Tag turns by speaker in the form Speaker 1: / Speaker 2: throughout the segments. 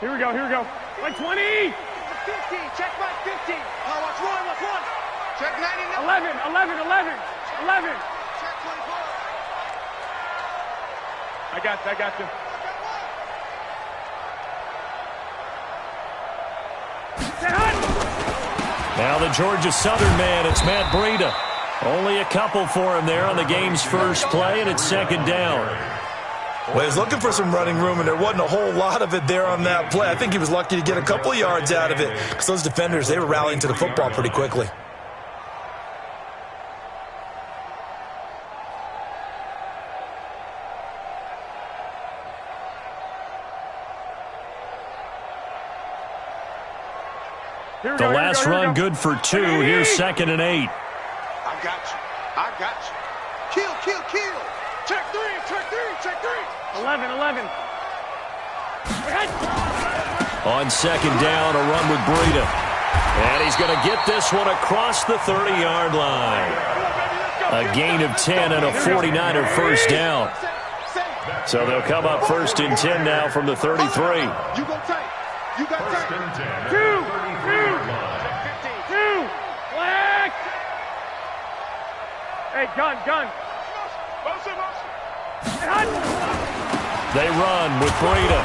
Speaker 1: Here we go, here we go. Like 20!
Speaker 2: 15, check my 15. Oh, watch one. Check 99.
Speaker 1: 11.
Speaker 2: Check 24.
Speaker 1: I got you.
Speaker 3: Now the Georgia Southern man, it's Matt Breida. Only a couple for him there on the game's first play, and it's second down.
Speaker 4: Well, he was looking for some running room, and there wasn't a whole lot of it there on that play. I think he was lucky to get a couple of yards out of it because those defenders, they were rallying to the football pretty quickly.
Speaker 3: The last run good for 2. Here's 2nd and 8.
Speaker 2: I got you. Kill. Check 3.
Speaker 1: 11.
Speaker 3: On 2nd down, a run with Breida. And he's going to get this one across the 30-yard line. A gain of 10 and a 49er first down. So they'll come up 1st and 10 now from the 33.
Speaker 2: You go tight.
Speaker 1: Two. Black. Hey, gun.
Speaker 3: They run with Breida.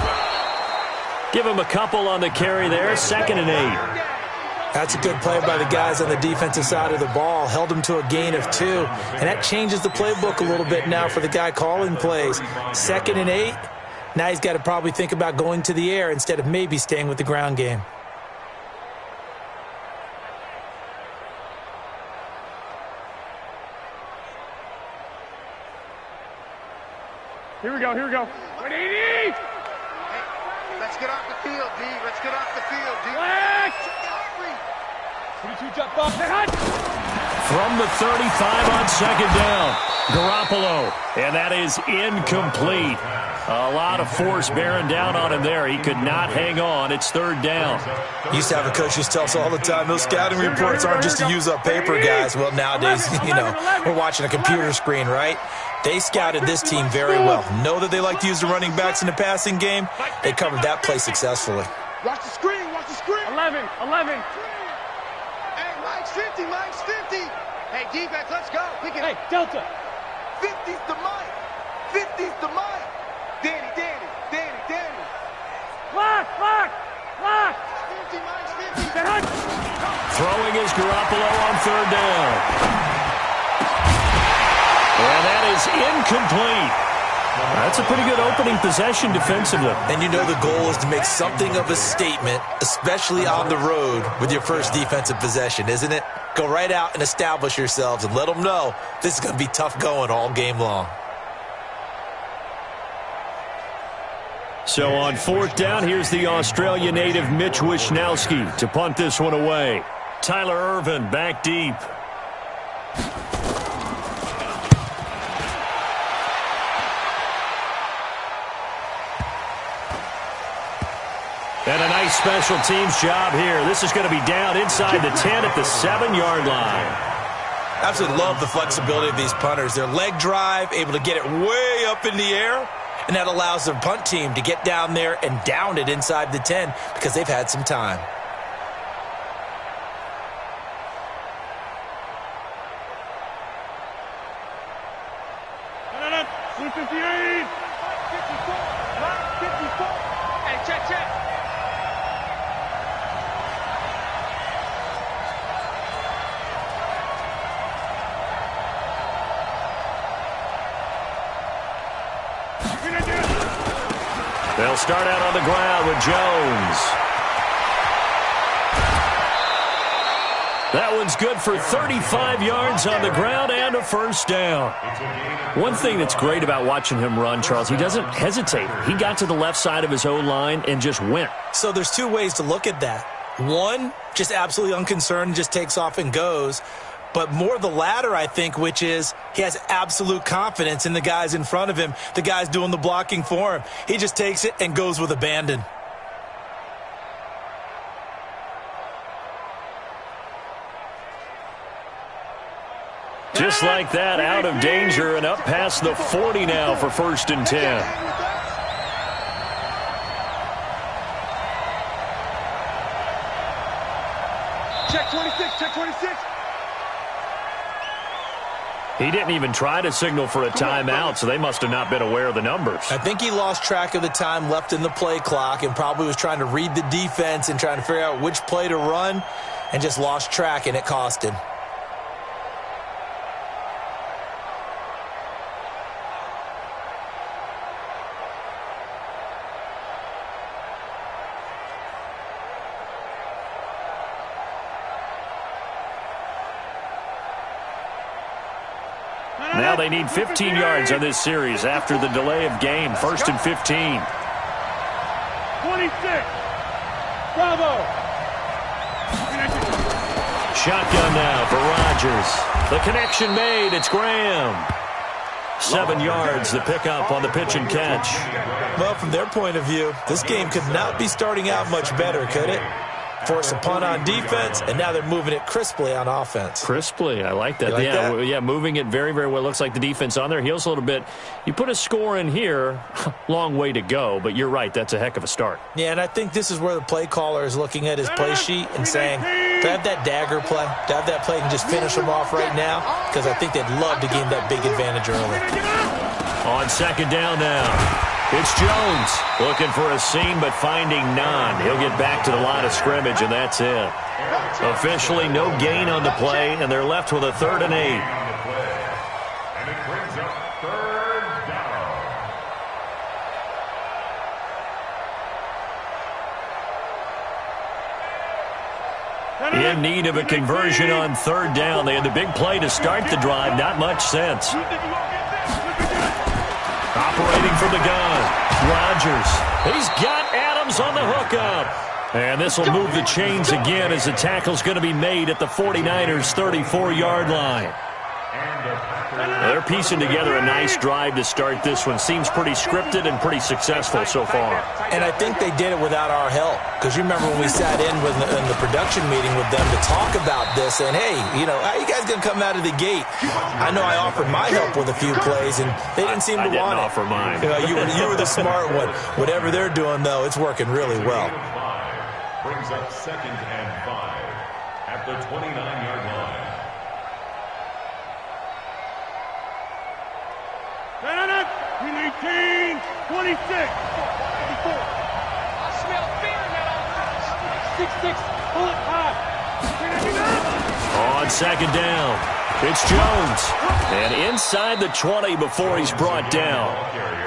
Speaker 3: Give him a couple on the carry there. 2nd and 8.
Speaker 4: That's a good play by the guys on the defensive side of the ball. Held him to a gain of 2. And that changes the playbook a little bit now for the guy calling plays. 2nd and 8. Now he's got to probably think about going to the air instead of maybe staying with the ground game.
Speaker 1: Here we go. 180!
Speaker 2: Hey, let's get off the field, D.
Speaker 1: Black!
Speaker 2: 22 jump off.
Speaker 3: From the 35 on 2nd down, Garoppolo. And that is incomplete. A lot of force bearing down on him there. He could not hang on. It's 3rd down.
Speaker 4: Used to have a coach who tell us all the time, those scouting reports aren't just to use up paper, guys. Well, nowadays, we're watching a computer screen, right? They scouted this team very well. Know that they like to use the running backs in the passing game. They covered that play successfully.
Speaker 2: Watch the screen.
Speaker 1: 11.
Speaker 2: Hey, Mike's 50. Hey, defense, let's go.
Speaker 1: Hey, Delta.
Speaker 2: 50's the Mike. Danny.
Speaker 1: Block.
Speaker 2: 50, Mike's 50.
Speaker 3: Throwing is Garoppolo on 3rd down. And that is incomplete. That's a pretty good opening possession defensively.
Speaker 4: And you know the goal is to make something of a statement, especially on the road with your first defensive possession, isn't it? Go right out and establish yourselves and let them know this is going to be tough going all game long.
Speaker 3: So on 4th down, here's the Australia native Mitch Wishnowsky to punt this one away. Tyler Ervin back deep. And a nice special teams job here. This is going to be down inside the 10 at the 7-yard line.
Speaker 4: Absolutely love the flexibility of these punters. Their leg drive, able to get it way up in the air, and that allows their punt team to get down there and down it inside the 10 because they've had some time.
Speaker 1: Blue 58! 54!
Speaker 2: Hey, check.
Speaker 3: They'll start out on the ground with Jones. That one's good for 35 yards on the ground and a first down. One thing that's great about watching him run, Charles, he doesn't hesitate. He got to the left side of his O-line and just went.
Speaker 4: So there's two ways to look at that. One, just absolutely unconcerned, just takes off and goes. But more the latter, I think, which is he has absolute confidence in the guys in front of him, the guys doing the blocking for him. He just takes it and goes with abandon.
Speaker 3: Just like that, out of danger and up past the 40 now for 1st and 10.
Speaker 2: Check 26, check 26.
Speaker 3: He didn't even try to signal for a timeout, so they must have not been aware of the numbers.
Speaker 4: I think he lost track of the time left in the play clock and probably was trying to read the defense and trying to figure out which play to run and just lost track, and it cost him.
Speaker 3: Now they need 15 yards on this series after the delay of game. 1st and 15.
Speaker 1: 26. Bravo.
Speaker 3: Shotgun now for Rodgers. The connection made. It's Graham. 7 yards, the pickup on the pitch and catch.
Speaker 4: Well, from their point of view, this game could not be starting out much better, could it? Force a punt on defense, and now they're moving it crisply on offense.
Speaker 3: Crisply, I like that.
Speaker 4: You like that?
Speaker 3: Yeah, moving it very, very well. Looks like the defense on their heels a little bit. You put a score in here, long way to go, but you're right, that's a heck of a start.
Speaker 4: Yeah, and I think this is where the play caller is looking at his play sheet and saying, do I have that dagger play? Do I have that play and just finish them off right now? Because I think they'd love to gain that big advantage early.
Speaker 3: On 2nd down now. It's Jones looking for a seam but finding none. He'll get back to the line of scrimmage, and that's it. Officially no gain on the play, and they're left with a 3rd and 8.
Speaker 5: And it brings up 3rd down.
Speaker 3: In need of a conversion on 3rd down. They had the big play to start the drive. Not much sense. Operating from the gun, Rodgers. He's got Adams on the hookup. And this will move the chains again as the tackle's going to be made at the 49ers' 34-yard line. They're piecing together a nice drive to start this one. Seems pretty scripted and pretty successful so far.
Speaker 4: And I think they did it without our help. Because you remember when we sat in the production meeting with them to talk about this, and hey, you know, how are you guys going to come out of the gate? I know I offered my help with a few plays, and they didn't seem to want it.
Speaker 3: I didn't offer mine.
Speaker 4: You were the smart one. Whatever they're doing, though, it's working really well.
Speaker 5: Brings up 2nd and 5 at the 29-yard line.
Speaker 1: We need 26. 54.
Speaker 2: I smell fear in that offense.
Speaker 1: 6-6. Pull it high.
Speaker 3: On 2nd down, it's Jones. And inside the 20 before he's brought down.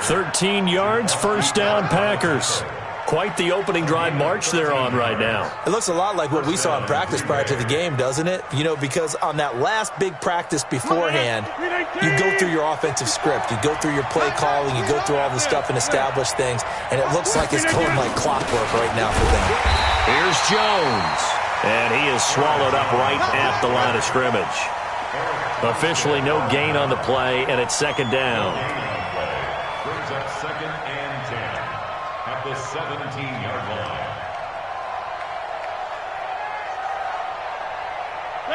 Speaker 3: 13 yards, 1st down, Packers. Quite the opening drive march they're on right now.
Speaker 4: It looks a lot like what we saw in practice prior to the game, doesn't it? You know, because on that last big practice beforehand, you go through your offensive script, you go through your play calling, you go through all the stuff and establish things, and it looks like it's going like clockwork right now for them.
Speaker 3: Here's Jones, and he is swallowed up right at the line of scrimmage. Officially no gain on the play, and it's 2nd down.
Speaker 5: Brings up 2nd and 10 at the 17-yard line.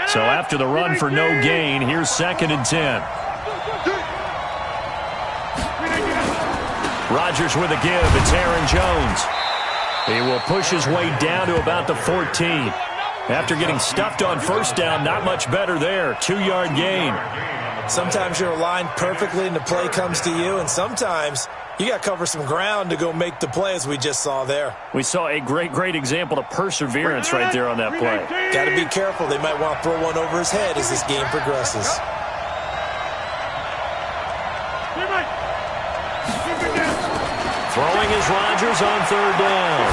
Speaker 3: So after the run for no gain, here's 2nd and 10. Rodgers with a give. It's Aaron Jones. He will push his way down to about the 14. After getting stuffed on 1st down, not much better there. 2-yard gain.
Speaker 4: Sometimes you're aligned perfectly and the play comes to you, and sometimes you got to cover some ground to go make the play, as we just saw there.
Speaker 3: We saw a great example of perseverance right there on that play.
Speaker 4: Got to be careful. They might want to throw one over his head as this game progresses.
Speaker 3: Throwing is Rodgers on 3rd down.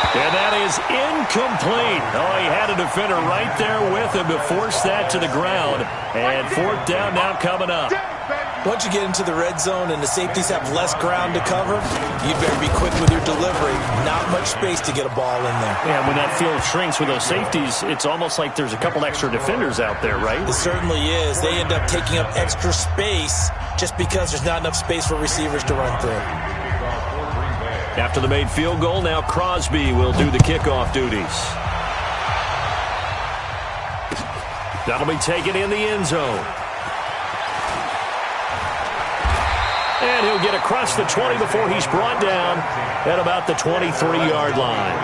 Speaker 3: And that is incomplete. Oh, he had a defender right there with him to force that to the ground. And 4th down now coming up.
Speaker 4: Once you get into the red zone and the safeties have less ground to cover, you'd better be quick with your delivery. Not much space to get a ball in there.
Speaker 3: Yeah, when that field shrinks with those safeties, it's almost like there's a couple extra defenders out there, right?
Speaker 4: It certainly is. They end up taking up extra space just because there's not enough space for receivers to run through.
Speaker 3: After the made field goal, now Crosby will do the kickoff duties. That'll be taken in the end zone. And he'll get across the 20 before he's brought down at about the 23-yard line.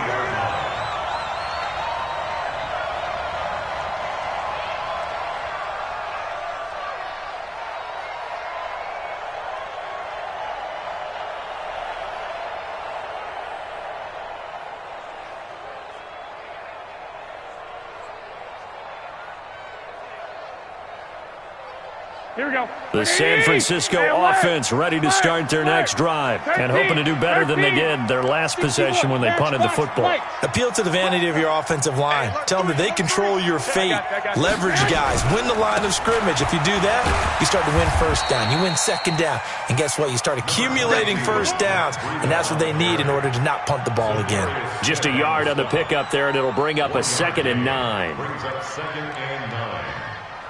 Speaker 1: Here we go.
Speaker 3: The San Francisco offense ready to start their next drive and hoping to do better than they did their last possession when they punted the football.
Speaker 4: Appeal to the vanity of your offensive line. Tell them that they control your fate. Leverage guys. Win the line of scrimmage. If you do that, you start to win first down. You win second down. And guess what? You start accumulating first downs. And that's what they need in order to not punt the ball again.
Speaker 3: Just a yard on the pickup there, and it'll bring up a 2nd and 9.
Speaker 5: Brings up 2nd and 9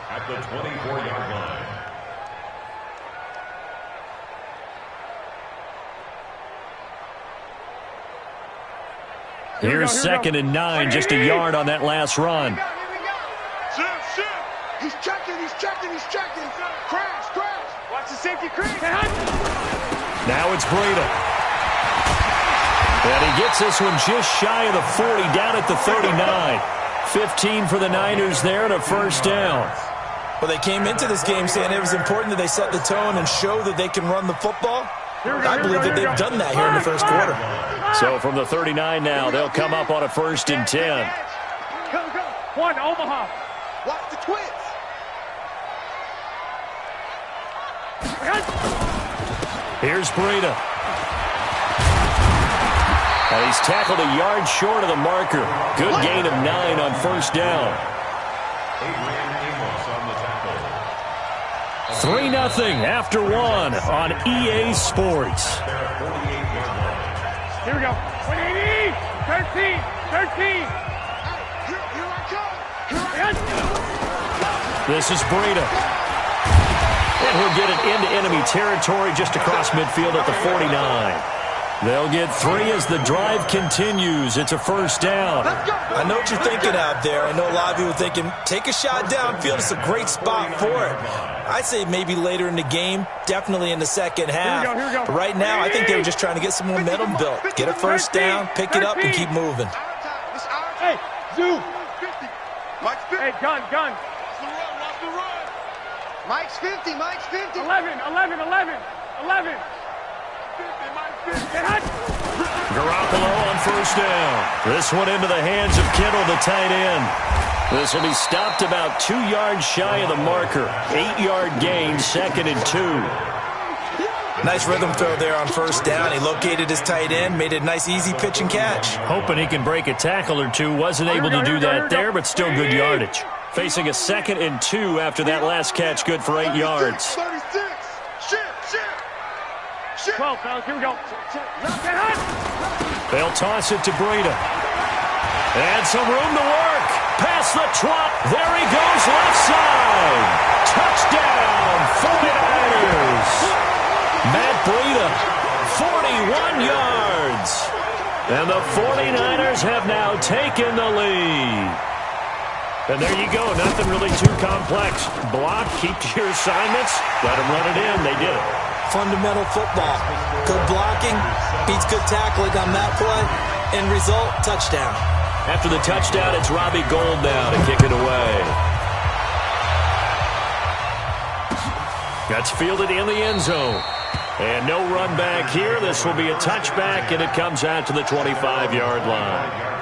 Speaker 5: at the 24-yard line.
Speaker 3: Here's 2nd and 9, just a yard on that last run.
Speaker 2: He's checking. Crash. Watch the safety creep.
Speaker 3: Now it's Breida. And he gets this one just shy of the 40, down at the 39. 15 for the Niners there, and a first down.
Speaker 4: Well, they came into this game saying it was important that they set the tone and show that they can run the football. I believe that they've done that here in the first quarter.
Speaker 3: So from the 39 now, they'll come up on a 1st and 10.
Speaker 1: Go. One, Omaha.
Speaker 2: Watch the twins.
Speaker 3: Here's Breida. And he's tackled a yard short of the marker. Good gain of 9 on first down. 3-0 after 1 on EA Sports.
Speaker 1: Here we go. 180. 13.
Speaker 2: Here I come.
Speaker 3: This is Breida. And he'll get it into enemy territory just across midfield at the 49. They'll get 3 as the drive continues. It's a first down.
Speaker 4: I know what you're thinking out there. I know a lot of you are thinking, take a shot downfield. It's a great spot for it. I'd say maybe later in the game, definitely in the second half.
Speaker 1: Here we go.
Speaker 4: But right now, I think they were just trying to get some momentum built. Get a first down, pick it up, and keep moving.
Speaker 1: Hey, Zoo.
Speaker 2: 50. Mike's 50.
Speaker 1: Hey, gun.
Speaker 2: Watch the run. Mike's 50.
Speaker 1: 11.
Speaker 3: Garoppolo on first down. This one into the hands of Kittle, the tight end. This will be stopped about 2 yards shy of the marker. 8-yard gain, 2nd and 2.
Speaker 4: Nice rhythm throw there on first down. He located his tight end, made a nice easy pitch and catch.
Speaker 3: Hoping he can break a tackle or two. Wasn't able to do that there, but still good yardage. Facing a 2nd and 2 after that last catch, good for 8 yards.
Speaker 2: 36. Shit.
Speaker 1: 12, fellas. Here we go.
Speaker 3: They'll toss it to Breida. And some room to work. Past the trot. There he goes, left side. Touchdown, 49ers. Matt Breida, 41 yards. And the 49ers have now taken the lead. And there you go. Nothing really too complex. Block, keep to your assignments. Let them run it in. They did it.
Speaker 4: Fundamental football. Good blocking, beats good tackling on that play. End result, touchdown.
Speaker 3: After the touchdown, it's Robbie Gould now to kick it away. That's fielded in the end zone. And no run back here. This will be a touchback, and it comes out to the 25-yard line.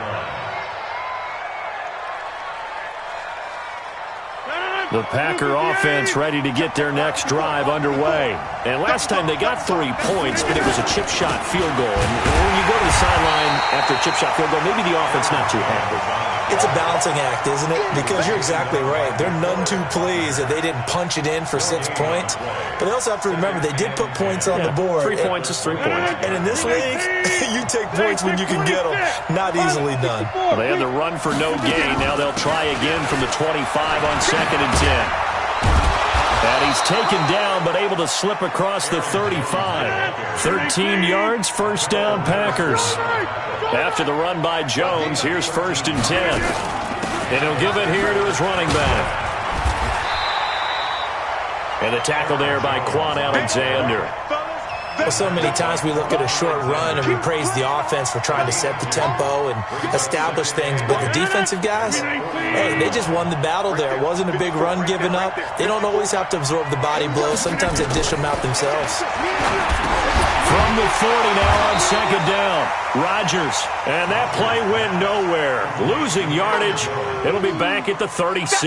Speaker 3: The Packer offense ready to get their next drive underway. And last time they got 3 points, but it was a chip shot field goal. And when you go to the sideline after a chip shot field goal, maybe the offense not too happy.
Speaker 4: It's a balancing act, isn't it? Because you're exactly right. They're none too pleased that they didn't punch it in for 6 points. But they also have to remember they did put points on the board.
Speaker 3: 3 points is 3 points.
Speaker 4: And in this league, you take points when you can get them. Not easily done.
Speaker 3: Well, they had the run for no gain. Now they'll try again from the 25 on 2nd and 10. And he's taken down, but able to slip across the 35. 13 yards, first down, Packers. After the run by Jones, here's 1st and 10. And he'll give it here to his running back. And the tackle there by Quan Alexander.
Speaker 4: Well, so many times we look at a short run and we praise the offense for trying to set the tempo and establish things. But the defensive guys, hey, they just won the battle there. It wasn't a big run given up. They don't always have to absorb the body blows. Sometimes they dish them out themselves.
Speaker 3: From the 40 now on 2nd down. Rodgers. And that play went nowhere. Losing yardage. It'll be back at the 36.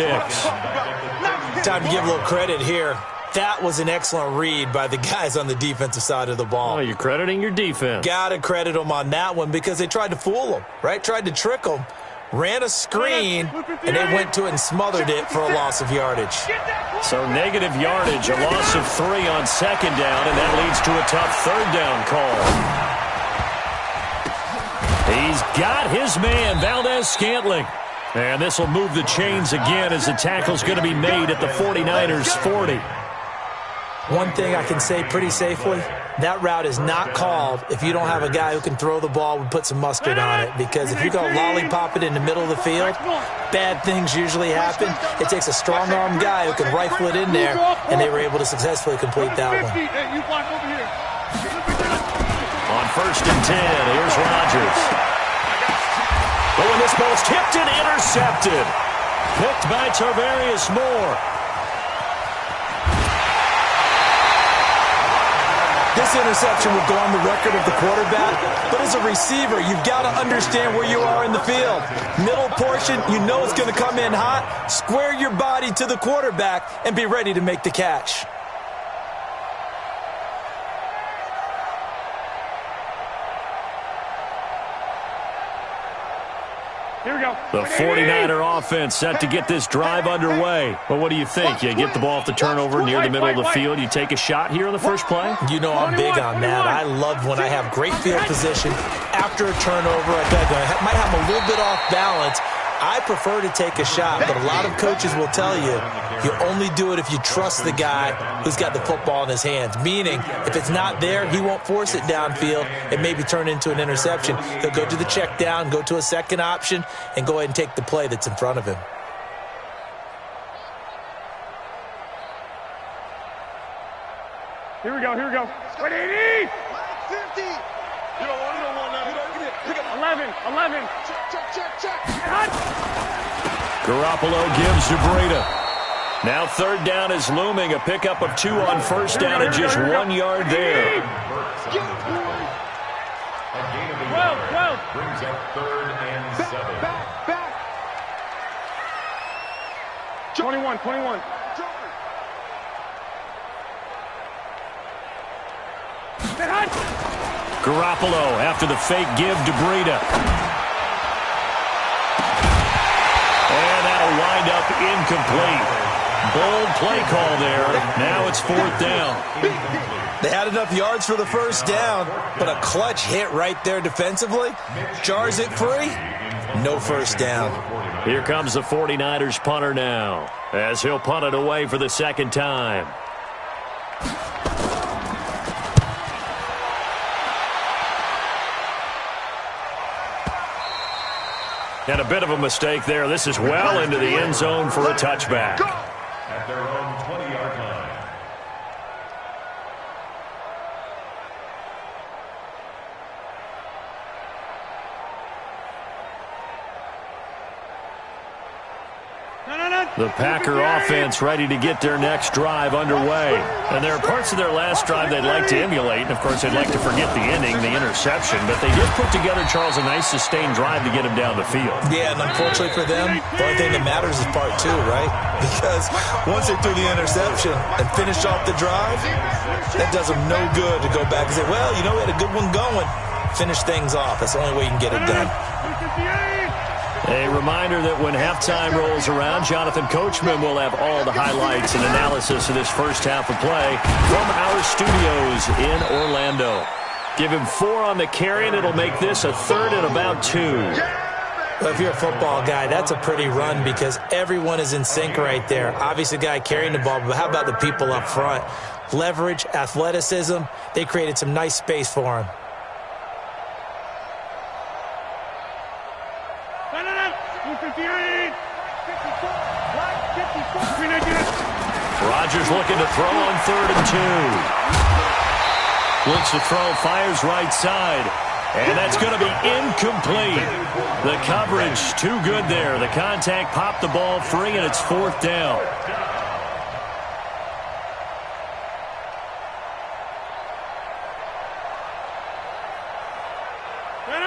Speaker 4: Time to give a little credit here. That was an excellent read by the guys on the defensive side of the ball.
Speaker 3: Oh, you're crediting your defense.
Speaker 4: Got to credit them on that one because they tried to fool them, right? Tried to trick them. Ran a screen, and they went to it and smothered it for a loss of yardage.
Speaker 3: So negative yardage, a loss of 3 on second down, and that leads to a tough third down call. He's got his man, Valdez-Scantling. And this will move the chains again as the tackle's going to be made at the 49ers 40.
Speaker 4: One thing I can say pretty safely, that route is not called if you don't have a guy who can throw the ball and put some mustard on it. Because if you're going to lollipop it in the middle of the field, bad things usually happen. It takes a strong-armed guy who can rifle it in there, and they were able to successfully complete that one.
Speaker 3: On 1st and 10, here's Rodgers. But when this ball's tipped and intercepted. Picked by Tarvarius Moore.
Speaker 4: This interception would go on the record of the quarterback, but as a receiver, you've got to understand where you are in the field. Middle portion, you know it's going to come in hot. Square your body to the quarterback and be ready to make the catch.
Speaker 1: Here we go.
Speaker 3: The 49er offense set to get this drive underway. Well, what do you think? You get the ball off the turnover near the middle of the field. You take a shot here on the first play?
Speaker 4: You know I'm big on that. I love when I have great field position. After a turnover, I might have a little bit off balance. I prefer to take a shot, but a lot of coaches will tell you, you only do it if you trust the guy who's got the football in his hands. Meaning, if it's not there, he won't force it downfield and maybe turn into an interception. He'll go to the check down, go to a second option, and go ahead and take the play that's in front of him.
Speaker 1: Here we go, here we go. 180!
Speaker 2: 50! You don't want that.
Speaker 1: 11. Check. Hot.
Speaker 3: Garoppolo gives to Breida. Now third down is looming. A pickup of 2 on first down and just 1 yard there.
Speaker 5: A gain of
Speaker 1: 12.
Speaker 5: brings up 3rd and 7.
Speaker 2: Back.
Speaker 1: 21. Get hot.
Speaker 3: Garoppolo after the fake give to Breida. And that'll wind up incomplete. Bold play call there. Now it's 4th down.
Speaker 4: They had enough yards for the first down, but a clutch hit right there defensively. Jars it free. No first down.
Speaker 3: Here comes the 49ers punter now, as he'll punt it away for the second time. And a bit of a mistake there. This is well into the end zone for a touchback.
Speaker 5: At their own 20-yard line.
Speaker 3: The Packer offense ready to get their next drive underway. And there are parts of their last drive they'd like to emulate. And, of course, they'd like to forget the ending, the interception. But they did put together, Charles, a nice sustained drive to get him down the field.
Speaker 4: Yeah, and unfortunately for them, the only thing that matters is part 2, right? Because once they threw the interception and finished off the drive, that does them no good to go back and say, well, you know, we had a good one going. Finish things off. That's the only way you can get it done.
Speaker 3: A reminder that when halftime rolls around, Jonathan Coachman will have all the highlights and analysis of this first half of play from our studios in Orlando. Give him 4 on the carry, and it'll make this a 3rd and about 2.
Speaker 4: Well, if you're a football guy, that's a pretty run because everyone is in sync right there. Obviously, the guy carrying the ball, but how about the people up front? Leverage, athleticism, they created some nice space for him.
Speaker 3: Rodgers looking to throw on 3rd and 2. Looks to throw, fires right side. And that's going to be incomplete. The coverage too good there. The contact popped the ball free, and it's 4th down.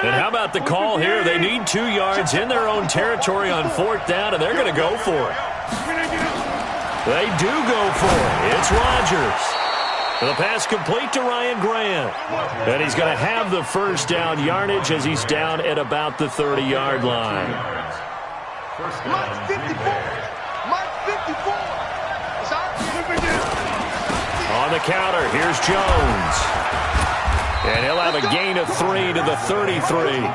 Speaker 3: And how about the call here? They need 2 yards in their own territory on 4th down, and they're going to go for it. They do go for it. It's Rodgers. The pass complete to Ryan Grant. And he's going to have the first down yardage as he's down at about the 30-yard line.
Speaker 2: Mark 54. Mark 54.
Speaker 3: On the counter, here's Jones. And he'll have a gain of 3 to the 33.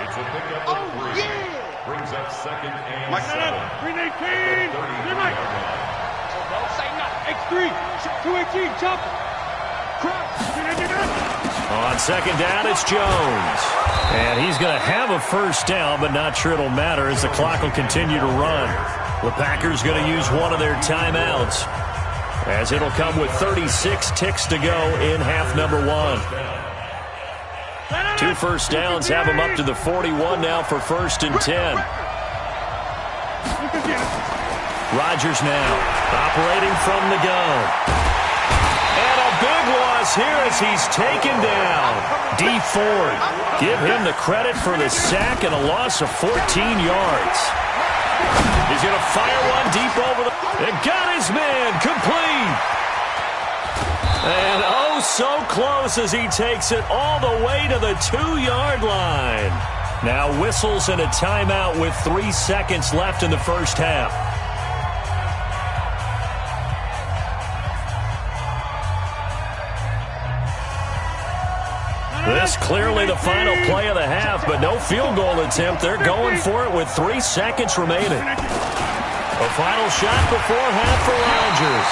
Speaker 5: It's a pickup of 3. Brings up second and 7.
Speaker 1: 319.
Speaker 2: Say nothing. X3. 218. Chop.
Speaker 3: On second down, it's Jones. And he's going to have a first down, but not sure it'll matter as the clock will continue to run. The Packers going to use one of their timeouts, as it'll come with 36 ticks to go in half number 1. 2 first downs have them up to the 41 now for 1st and 10. Rodgers now operating from the gun. And a big loss here as he's taken down. D Ford, give him the credit for the sack and a loss of 14 yards. He's going to fire one deep over the... And got his man complete. And oh, so close as he takes it all the way to the 2-yard line. Now whistles and a timeout with 3 seconds left in the first half. This clearly the final play of the half, but no field goal attempt. They're going for it with 3 seconds remaining. A final shot before half for Rodgers.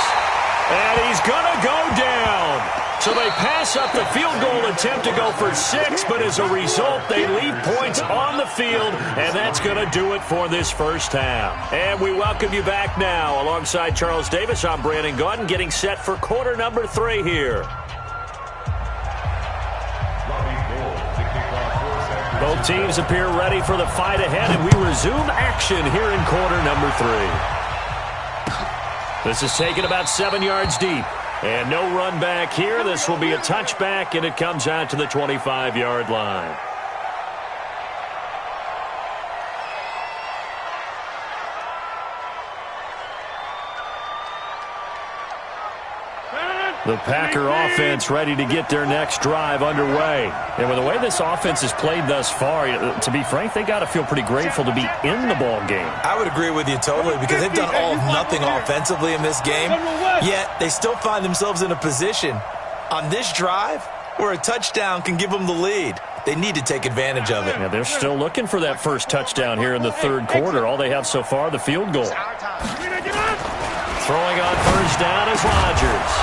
Speaker 3: And he's going to go down. So they pass up the field goal attempt to go for 6, but as a result, they leave points on the field, and that's going to do it for this first half. And we welcome you back now. Alongside Charles Davis, I'm Brandon Gaudin, getting set for quarter number 3 here. Both teams appear ready for the fight ahead, and we resume action here in quarter number 3. This is taken about 7 yards deep. And no run back here. This will be a touchback, and it comes out to the 25-yard line. The Packer offense ready to get their next drive underway. And with the way this offense has played thus far, to be frank, they got to feel pretty grateful to be in the ball game.
Speaker 4: I would agree with you totally, because they've done all of nothing offensively in this game, yet they still find themselves in a position on this drive where a touchdown can give them the lead. They need to take advantage of it.
Speaker 3: Yeah, they're still looking for that first touchdown here in the third quarter. All they have so far, the field goal. Throwing on first down is Rodgers.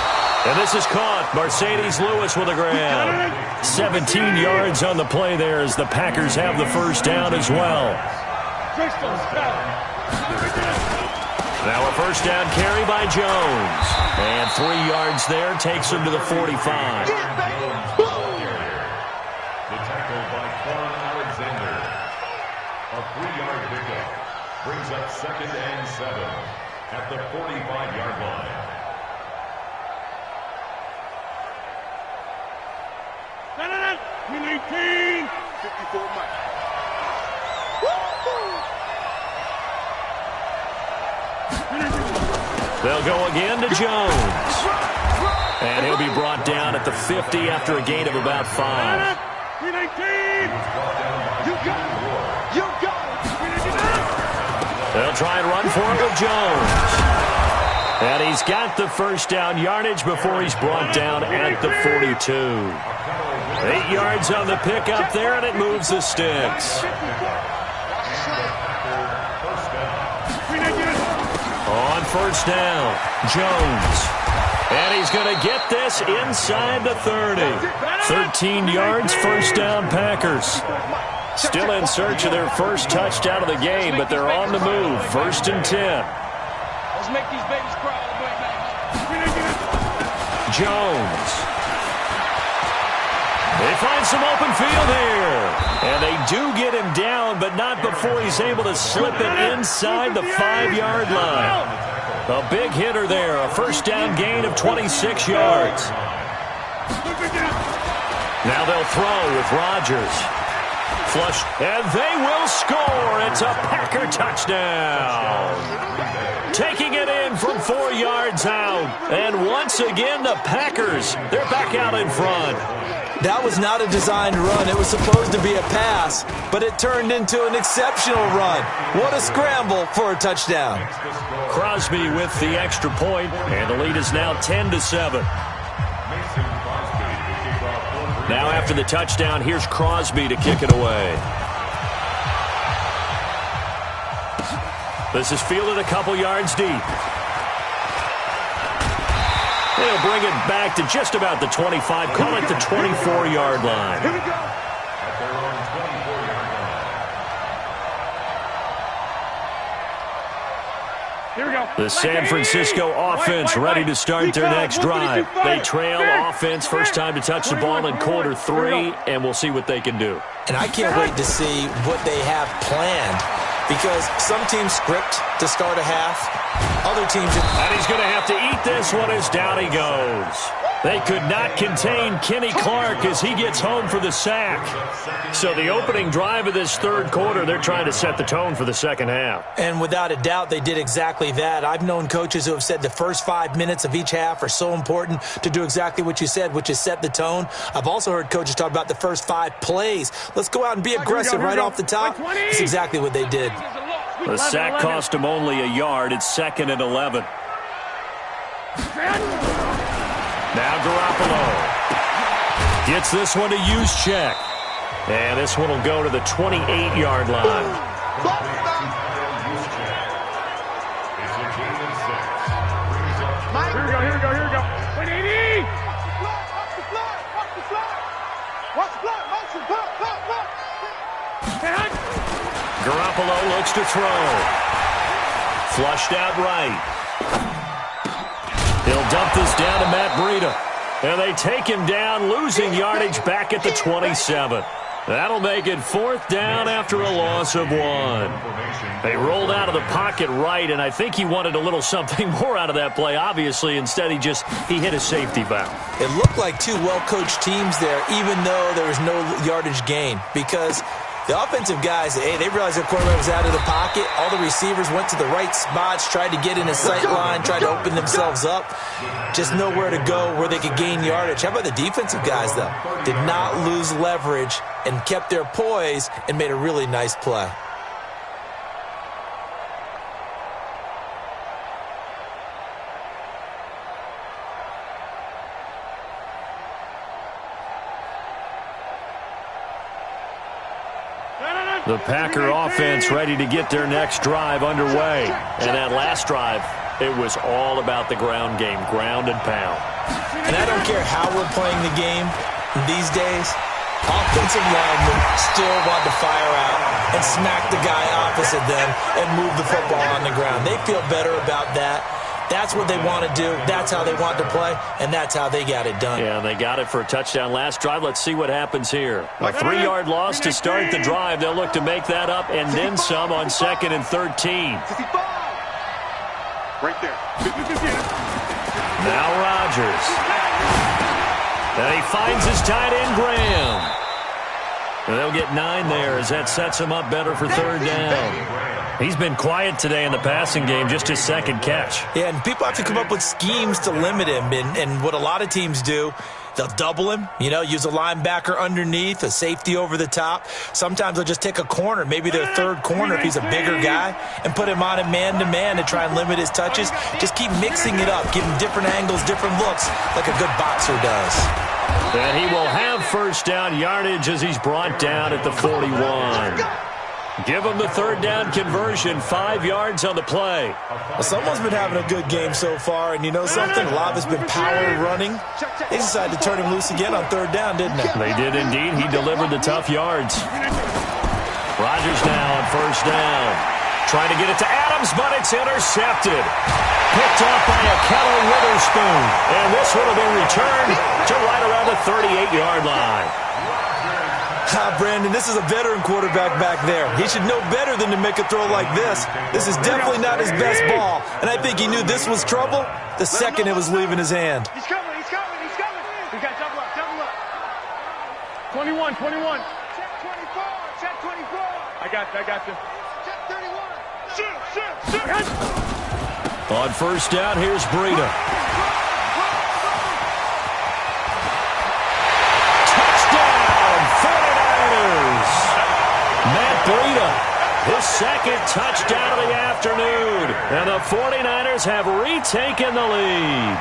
Speaker 3: And this is caught. Mercedes Lewis with a grab. 17 yards on the play there as the Packers have the first down as well. Now a first down carry by Jones. And 3 yards there takes him to the 45.
Speaker 5: The tackle by Quan Alexander. A 3-yard pickup brings up 2nd and 7 at the 45-yard line.
Speaker 1: Win 18. 54 Mike.
Speaker 3: They'll go again to Jones. And he'll be brought down at the 50 after a gain of about 5.
Speaker 1: Win 18.
Speaker 2: You got it. You got it.
Speaker 3: They'll try and run for it with Jones. And he's got the first down yardage before he's brought down at the 42. 8 yards on the pickup there, and it moves the sticks. On first down, Jones. And he's going to get this inside the 30. 13 yards, first down Packers. Still in search of their first touchdown of the game, but they're on the move. 1st and 10.
Speaker 2: Let's make these babies cry all the way back.
Speaker 3: Jones. They find some open field here. And they do get him down, but not before he's able to slip it inside the 5-yard line. A big hitter there. A first down gain of 26 yards. Now they'll throw with Rodgers. Flush, and they will score. It's a Packer touchdown. Taking it in from 4 yards out. And once again, the Packers, they're back out in front.
Speaker 4: That was not a designed run. It was supposed to be a pass, but it turned into an exceptional run. What a scramble for a touchdown.
Speaker 3: Crosby with the extra point, and the lead is now 10-7. Now after the touchdown, here's Crosby to kick it away. This is fielded a couple yards deep. They'll bring it back to just about the 25, call it the 24-yard line.
Speaker 1: Here we go.
Speaker 5: At their own 24-yard line.
Speaker 1: Here we go.
Speaker 3: The San Francisco offense ready to start their next drive. They trail offense, first time to touch the ball in quarter 3, and we'll see what they can do.
Speaker 4: And I can't wait to see what they have planned, because some teams script to start a half, other teams...
Speaker 3: And he's going to have to eat this one as down he goes. They could not contain Kenny Clark as he gets home for the sack. So the opening drive of this third quarter, they're trying to set the tone for the second half.
Speaker 4: And without a doubt, they did exactly that. I've known coaches who have said the first 5 minutes of each half are so important to do exactly what you said, which is set the tone. I've also heard coaches talk about the first 5 plays. Let's go out and be aggressive right off the top. That's exactly what they did.
Speaker 3: The sack cost him only a yard. It's 2nd and 11. Now Garoppolo gets this one to Juszczyk. And this one will go to the 28-yard line.
Speaker 1: Here we go, here we go, here we go. 180!
Speaker 3: Garoppolo looks to throw. Flushed out right. He'll dump this down to Matt Breida. And they take him down, losing yardage back at the 27. That'll make it 4th down after a loss of 1. They rolled out of the pocket right, and I think he wanted a little something more out of that play, obviously. Instead, he hit a safety valve.
Speaker 4: It looked like 2 well-coached teams there, even though there was no yardage gain, because the offensive guys, hey, they realized their quarterback was out of the pocket. All the receivers went to the right spots, tried to get in his sight line, tried to open themselves up. Just nowhere to go where they could gain yardage. How about the defensive guys, though? Did not lose leverage and kept their poise and made a really nice play.
Speaker 3: The Packer offense ready to get their next drive underway. And that last drive, it was all about the ground game, ground and pound.
Speaker 4: And I don't care how we're playing the game these days, offensive linemen still want to fire out and smack the guy opposite them and move the football on the ground. They feel better about that. That's what they want to do. That's how they want to play, and that's how they got it done.
Speaker 3: Yeah, they got it for a touchdown last drive. Let's see what happens here. A 3-yard loss to start the drive. They'll look to make that up and then some on 2nd and 13.
Speaker 1: Right there.
Speaker 3: Now Rodgers. And he finds his tight end, Graham. And they'll get 9 there as that sets him up better for 3rd down. He's been quiet today in the passing game, just his 2nd catch.
Speaker 4: Yeah, and people have to come up with schemes to limit him. And what a lot of teams do, they'll double him, use a linebacker underneath, a safety over the top. Sometimes they'll just take a corner, maybe their 3rd corner if he's a bigger guy, and put him on a man-to-man to try and limit his touches. Just keep mixing it up, give him different angles, different looks, like a good boxer does.
Speaker 3: And he will have 1st down yardage as he's brought down at the 41. Give him the 3rd down conversion, 5 yards on the play.
Speaker 4: Well, someone's been having a good game so far, and you know something? A lot of it's been power running. They decided to turn him loose again on 3rd down, didn't they?
Speaker 3: They did indeed. He delivered the tough yards. Rodgers now on 1st down. Trying to get it to Adams, but it's intercepted. Picked off by a Keller Witherspoon. And this one will be returned to right around the 38-yard line.
Speaker 4: Brandon, this is a veteran quarterback back there. He should know better than to make a throw like this. This is definitely not his best ball. And I think he knew this was trouble the second it was leaving his hand.
Speaker 2: He's coming, he's coming, he's coming. We got double up, double up.
Speaker 1: 21.
Speaker 2: Check 24.
Speaker 1: I got you.
Speaker 2: Check 31.
Speaker 1: Shoot.
Speaker 3: On first down, here's Breida. Touchdown, 49ers! Matt Breida, his second touchdown of the afternoon. And the 49ers have retaken the lead.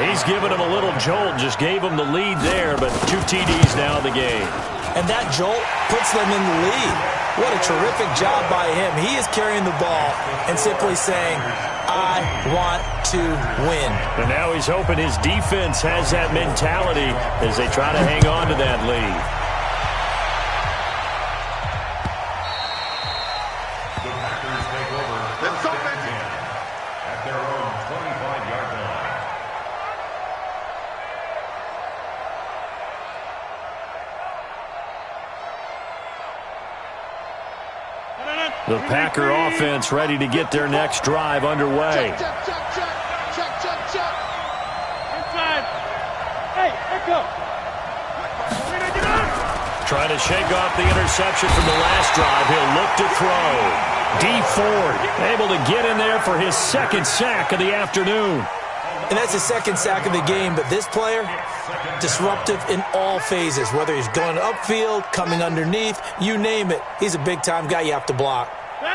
Speaker 3: He's given him a little jolt, just gave him the lead there, but 2 TDs now in the game.
Speaker 4: And that jolt puts them in the lead. What a terrific job by him. He is carrying the ball and simply saying, I want to win.
Speaker 3: And now he's hoping his defense has that mentality as they try to hang on to that lead.
Speaker 5: The Packers take over first and 10 at their own 25-yard line.
Speaker 3: The Packer offense ready to get their next drive underway.
Speaker 2: Check.
Speaker 1: Inside. Hey, let go.
Speaker 3: Trying to shake off the interception from the last drive. He'll look to throw. D. Ford able to get in there for his second sack of the afternoon.
Speaker 4: And that's his second sack of the game, but this player, disruptive in all phases, whether he's going upfield, coming underneath, you name it. He's a big-time guy you have to block.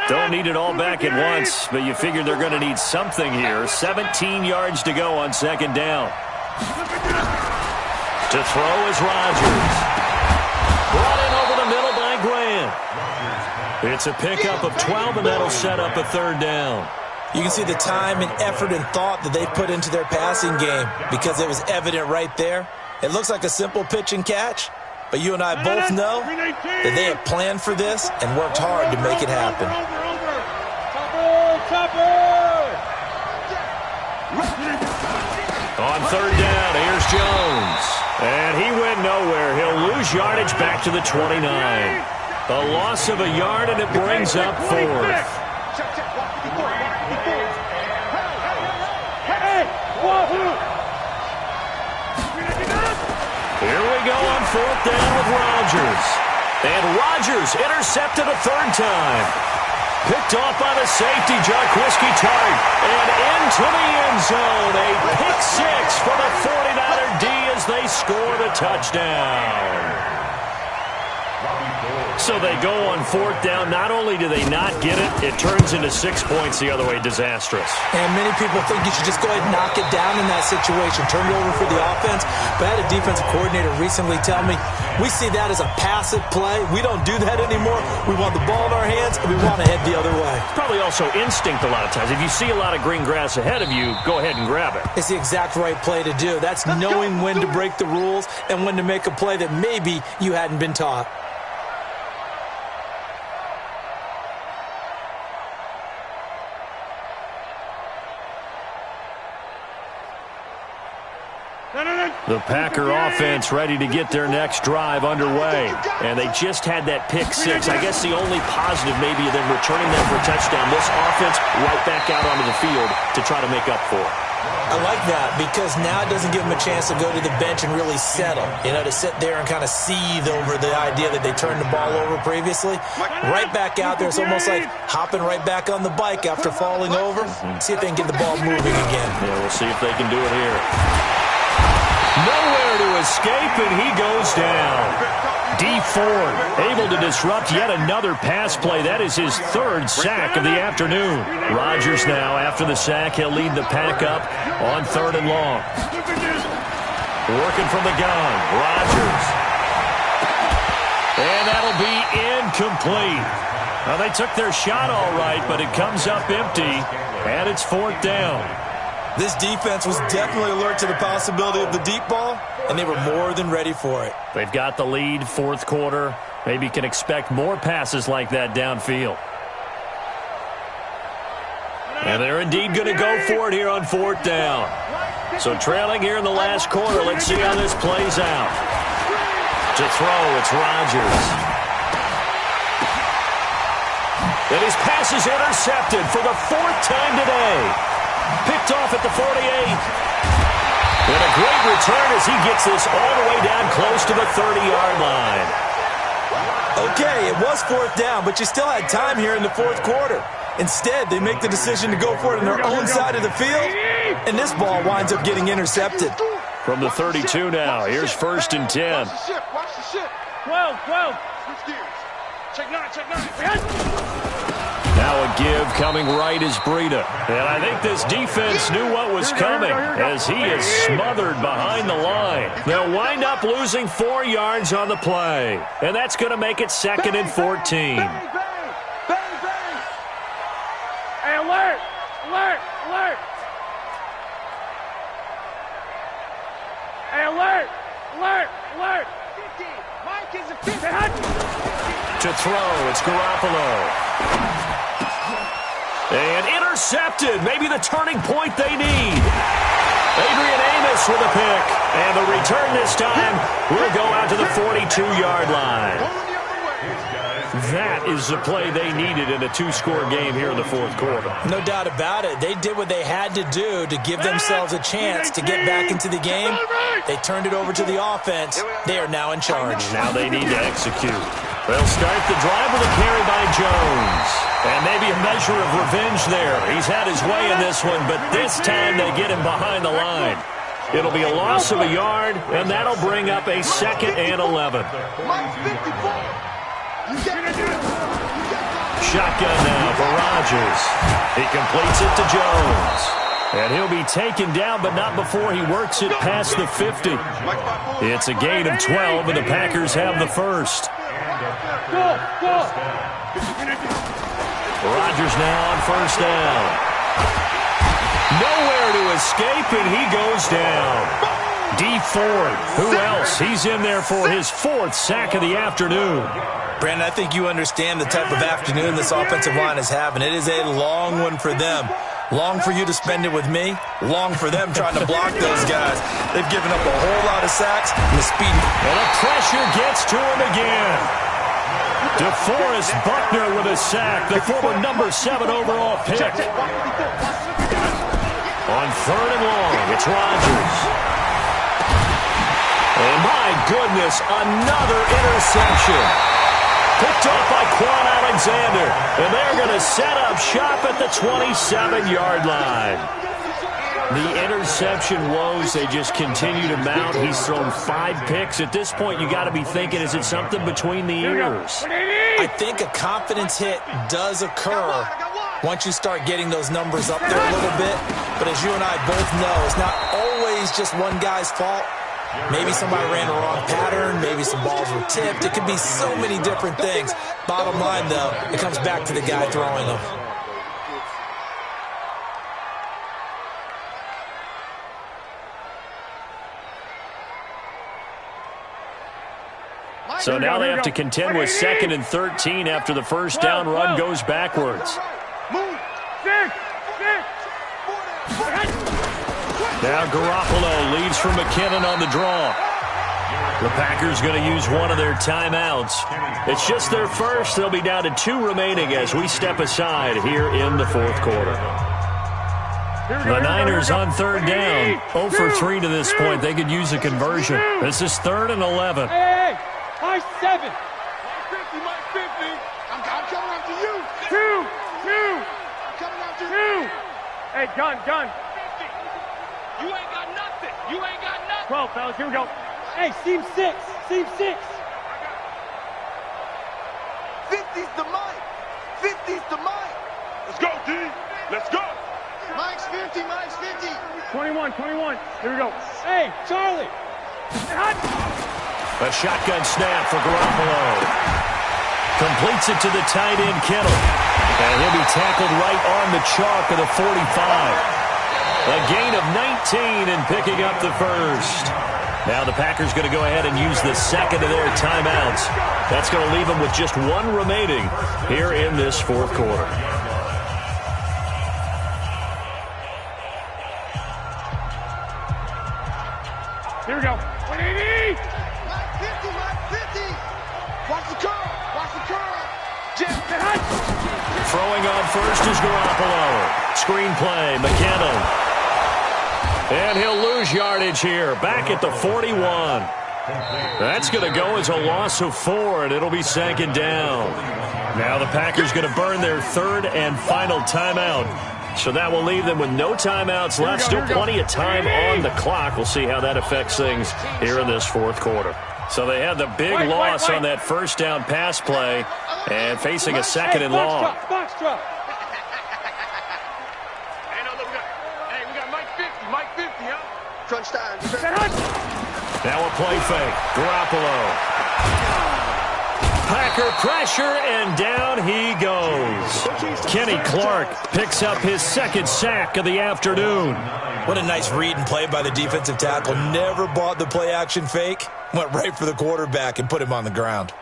Speaker 3: Don't need it all back at once, but you figure they're going to need something here. 17 yards to go on second down. To throw is Rodgers. Brought in over the middle by Grant. It's a pickup of 12, and that'll set up a third down.
Speaker 4: You can see the time and effort and thought that they put into their passing game because it was evident right there. It looks like a simple pitch and catch, but you and I both know that they have planned for this and worked hard to make it happen.
Speaker 3: On third down, here's Jones. And he went nowhere. He'll lose yardage back to the 29. A loss of a yard, and it brings up fourth. Here we go on fourth down with Rodgers. And Rodgers intercepted a third time. Picked off by the safety, Jarquiski Tart. And into the end zone. A pick six for the 49er D as they score the touchdown. So they go on fourth down. Not only do they not get it, it turns into 6 points the other way. Disastrous.
Speaker 4: And many people think you should just go ahead and knock it down in that situation. Turn it over for the offense. But I had a defensive coordinator recently tell me, we see that as a passive play. We don't do that anymore. We want the ball in our hands, and we want to head the other way.
Speaker 3: Probably also instinct a lot of times. If you see a lot of green grass ahead of you, go ahead and grab it.
Speaker 4: It's the exact right play to do. That's knowing when to break the rules and when to make a play that maybe you hadn't been taught.
Speaker 3: The Packer offense ready to get their next drive underway. And they just had that pick six. I guess the only positive maybe of them returning that for a touchdown. This offense right back out onto the field to try to make up for it.
Speaker 4: I like that because now it doesn't give them a chance to go to the bench and really settle. You know, to sit there and kind of seethe over the idea that they turned the ball over previously. Right back out there. It's almost like hopping right back on the bike after falling over. See if they can get the ball moving again.
Speaker 3: Yeah, we'll see if they can do it here. Nowhere to escape, and he goes down. D. Ford able to disrupt yet another pass play. That is his third sack of the afternoon. Rodgers now, after the sack, he'll lead the pack up on third and long. Working from the gun, Rodgers. And that'll be incomplete. Well, they took their shot all right, but it comes up empty, and it's fourth down.
Speaker 4: This defense was definitely alert to the possibility of the deep ball, and they were more than ready for it.
Speaker 3: They've got the lead, fourth quarter. Maybe can expect more passes like that downfield. And they're indeed going to go for it here on fourth down. So trailing here in the last quarter, let's see how this plays out. To throw, it's Rodgers. And his pass is intercepted for the fourth time today. Picked off at the 48. And a great return as he gets this all the way down close to the 30-yard line.
Speaker 4: Okay, it was 4th down, but you still had time here in the 4th quarter. Instead, they make the decision to go for it on their own side of the field, and this ball winds up getting intercepted.
Speaker 3: From the 32 now, here's 1st and 10.
Speaker 2: Watch the shift. Watch the shift.
Speaker 1: 12.
Speaker 2: Switch gears. Check 9. Check 9.
Speaker 3: Now a give coming right is Breida. And I think this defense knew what was coming as he is smothered behind the line. They'll wind up losing 4 yards on the play. And that's going to make it 2nd and 14.
Speaker 2: Bang.
Speaker 1: Hey, alert. Hey, alert.
Speaker 2: 50. Mike is a 50.
Speaker 3: To throw, it's Garoppolo. And intercepted. Maybe the turning point they need. Adrian Amos with a pick. And the return this time will go out to the 42-yard line. That is the play they needed in a 2-score game here in the 4th quarter.
Speaker 4: No doubt about it. They did what they had to do to give themselves a chance to get back into the game. They turned it over to the offense. They are now in charge.
Speaker 3: Now they need to execute. They'll start the drive with a carry by Jones. And maybe a measure of revenge there. He's had his way in this one, but this time they get him behind the line. It'll be a loss of a yard, and that'll bring up a 2nd and 11. Shotgun now for Rodgers. He completes it to Jones. And he'll be taken down, but not before he works it past the 50. It's a gain of 12, and the Packers have the first. Rodgers now on 1st down. Nowhere to escape, and he goes down. D Ford, who else? He's in there for his 4th sack of the afternoon.
Speaker 4: Brandon, I think you understand the type of afternoon this offensive line is having. It is a long one for them. Long for you to spend it with me. Long for them trying to block those guys. They've given up a whole lot of sacks. And the speed.
Speaker 3: And the pressure gets to him again. DeForest Buckner with a sack, the former number 7 overall pick. On 3rd and long, it's Rodgers. And my goodness, another interception. Picked off by Quan Alexander. And they're going to set up shop at the 27-yard line. The interception woes, they just continue to mount. He's thrown 5 picks. At this point, you got to be thinking, is it something between the ears?
Speaker 4: I think a confidence hit does occur once you start getting those numbers up there a little bit. But as you and I both know, it's not always just one guy's fault. Maybe somebody ran a wrong pattern. Maybe some balls were tipped. It could be so many different things. Bottom line, though, it comes back to the guy throwing them.
Speaker 3: So now they have to contend with 2nd and 13 after the first down run goes backwards. Now Garoppolo leads from McKinnon on the draw. The Packers going to use one of their timeouts. It's just their first. They'll be down to 2 remaining as we step aside here in the 4th quarter. The Niners on 3rd down. 0 for 3 to this point. They could use a conversion. This is 3rd and 11.
Speaker 1: Hey, my 7.
Speaker 2: Mike 50. I'm coming after you.
Speaker 1: 2.
Speaker 2: I'm coming after you.
Speaker 1: 2. Hey, gun.
Speaker 2: 50. You ain't got nothing.
Speaker 1: 12, fellas, here we go. Hey, seam 6.
Speaker 2: 50's the Mike. Let's go, D. Let's go. Mike's 50.
Speaker 1: 21. Here we go. Hey, Charlie.
Speaker 3: A shotgun snap for Garoppolo. Completes it to the tight end, Kittle. And he'll be tackled right on the chalk of the 45. A gain of 19 and picking up the first. Now the Packers going to go ahead and use the second of their timeouts. That's going to leave them with just 1 remaining here in this 4th quarter.
Speaker 1: Here we go. 180.
Speaker 2: Mike 50. Watch the curl.
Speaker 3: Throwing on first is Garoppolo. Screenplay, McKinnon. And he'll lose yardage here, back at the 41. That's going to go as a loss of 4, and it'll be second down. Now the Packers going to burn their third and final timeout. So that will leave them with no timeouts left. Still plenty of time on the clock. We'll see how that affects things here in this fourth quarter. So they had the big loss on that first down pass play and facing a second and long.
Speaker 2: Box drop. Hey, we got Mike 50, huh? Crunch time.
Speaker 3: Now a play fake. Garoppolo. Packer pressure, and down he goes. Kenny Clark picks up his second sack of the afternoon.
Speaker 4: What a nice read and play by the defensive tackle. Never bought the play-action fake. Went right for the quarterback and put him on the ground.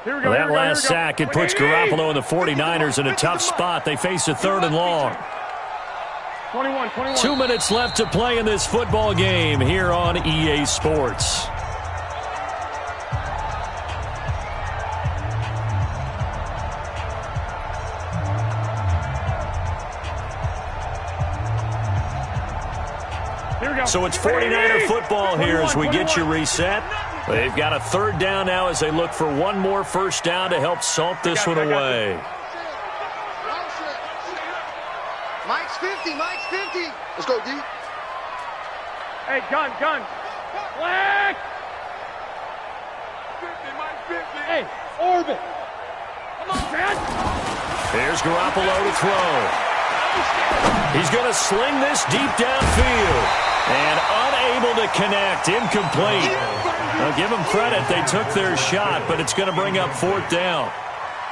Speaker 3: That last sack, it puts Garoppolo and the 49ers in a tough spot. They face a third and long.
Speaker 1: 21.
Speaker 3: 2 minutes left to play in this football game here on EA Sports. So it's 49er football here as we get you reset. They've got a third down now as they look for one more first down to help salt this one away.
Speaker 2: Mike's 50. Let's go, D.
Speaker 1: Hey, gun. Flag!
Speaker 2: 50, Mike 50.
Speaker 1: Hey, orbit. Come on, man.
Speaker 3: Here's Garoppolo to throw. He's going to sling this deep downfield. And unable to connect, incomplete. Now give them credit, they took their shot, but it's going to bring up fourth down.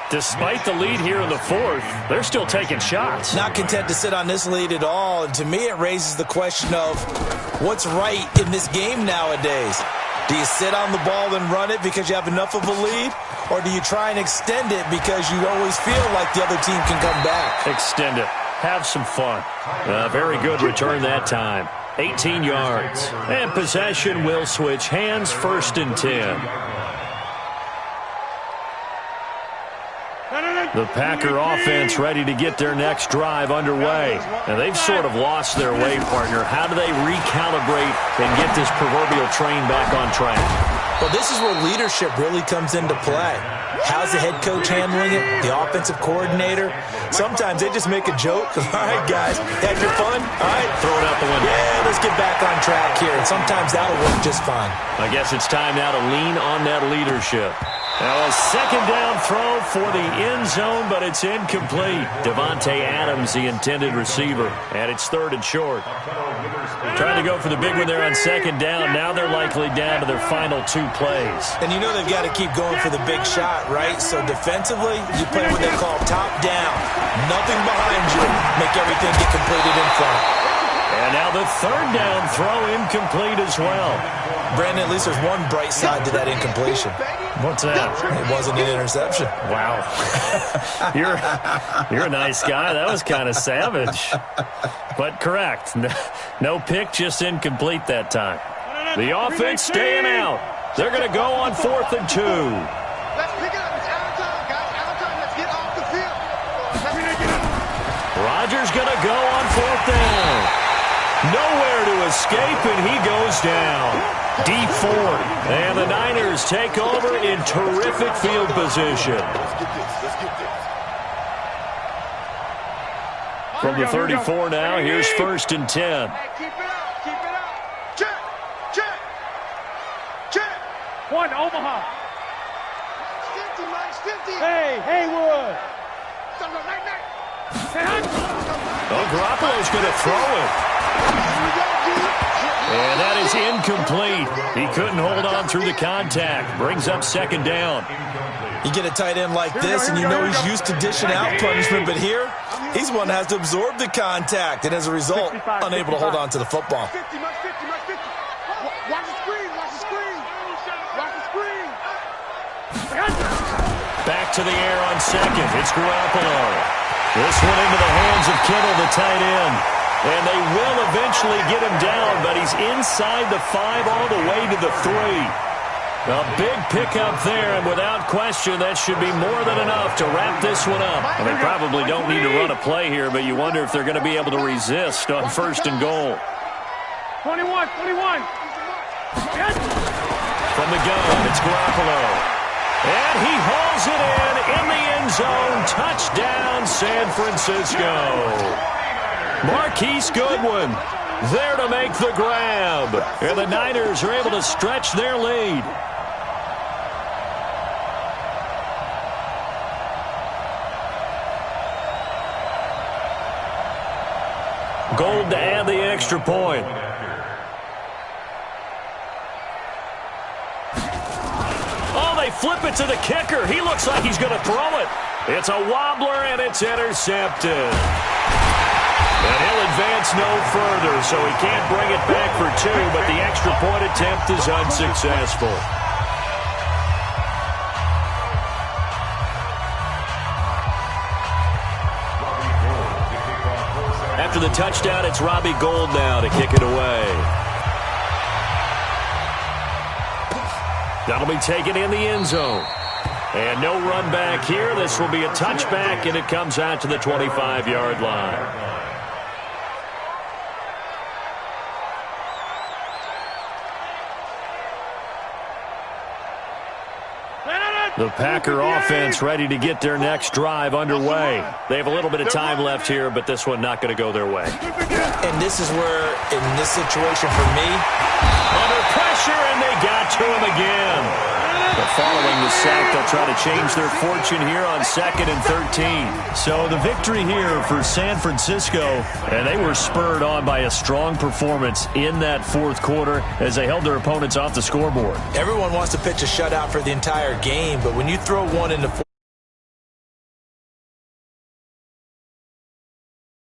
Speaker 3: Despite the lead here in the fourth, they're still taking shots.
Speaker 4: Not content to sit on this lead at all. And to me, it raises the question of what's right in this game nowadays. Do you sit on the ball and run it because you have enough of a lead? Or do you try and extend it because you always feel like the other team can come back?
Speaker 3: Extend it. Have some fun. Very good return that time. 18 yards. And possession will switch hands, 1st and 10. The Packer offense ready to get their next drive underway. And they've sort of lost their way, partner. How do they recalibrate and get this proverbial train back on track?
Speaker 4: Well, this is where leadership really comes into play. How's the head coach handling it? The offensive coordinator? Sometimes they just make a joke. All right, guys, had your fun? All right.
Speaker 3: Throw it out the window.
Speaker 4: Yeah, let's get back on track here. And sometimes that'll work just fine.
Speaker 3: I guess it's time now to lean on that leadership. Now a second down throw for the end zone, but it's incomplete. Devontae Adams, the intended receiver, and it's 3rd and short. Trying to go for the big one there on second down. Now they're likely down to their final 2 plays.
Speaker 4: And you know they've got to keep going for the big shot, right? So defensively, you play what they call top down. Nothing behind you. Make everything get completed in front.
Speaker 3: And now the 3rd down throw incomplete as well.
Speaker 4: Brandon, at least there's one bright side to that incompletion.
Speaker 3: What's that?
Speaker 4: It wasn't an interception.
Speaker 3: Wow. You're a nice guy. That was kind of savage. But correct. No pick, just incomplete that time. The offense staying out. They're going to go on 4th and 2.
Speaker 2: Let's pick it up. It's out of time, guys. Out of time. Let's get off the field.
Speaker 3: Rodgers going to go on 4th down. Nowhere to escape, and he goes down. Deep 4. And the Niners take over in terrific field position. From the 34 now, here's 1st and 10.
Speaker 2: Hey, keep it up. Check.
Speaker 1: One, Omaha.
Speaker 2: 50, Mike's 50.
Speaker 1: Hey, Haywood.
Speaker 3: Oh, Garoppolo's going to throw it. And that is incomplete. He couldn't hold on through the contact. Brings up 2nd down.
Speaker 4: You get a tight end like this, and you know he's used to dishing out punishment, but here, he's one that has to absorb the contact, and as a result, unable to hold on to the football.
Speaker 2: 50, Mike's 50. Watch the screen.
Speaker 3: Back to the air on 2nd. It's Garoppolo. This one into the hands of Kittle, the tight end. And they will eventually get him down, but he's inside the 5 all the way to the 3. A big pickup there, and without question, that should be more than enough to wrap this one up. And they probably don't need to run a play here, but you wonder if they're going to be able to resist on 1st and goal.
Speaker 1: 21.
Speaker 3: From the gun, it's Garoppolo. And he hauls it in the end zone. Touchdown, San Francisco. Marquise Goodwin there to make the grab. And the Niners are able to stretch their lead. Gold to add the extra point. Oh, they flip it to the kicker. He looks like he's going to throw it. It's a wobbler, and it's intercepted. And he'll advance no further, so he can't bring it back for two, but the extra point attempt is unsuccessful. After the touchdown, it's Robbie Gould now to kick it away. That'll be taken in the end zone. And no run back here. This will be a touchback, and it comes out to the 25-yard line. The Packer offense ready to get their next drive underway. They have a little bit of time left here, but this one not going to go their way.
Speaker 4: And this is where, in this situation for me,
Speaker 3: under pressure, and they got to him again. But following the sack, they'll try to change their fortune here on 2nd and 13. So the victory here for San Francisco, and they were spurred on by a strong performance in that fourth quarter as they held their opponents off the scoreboard.
Speaker 4: Everyone wants to pitch a shutout for the entire game, but when you throw one in the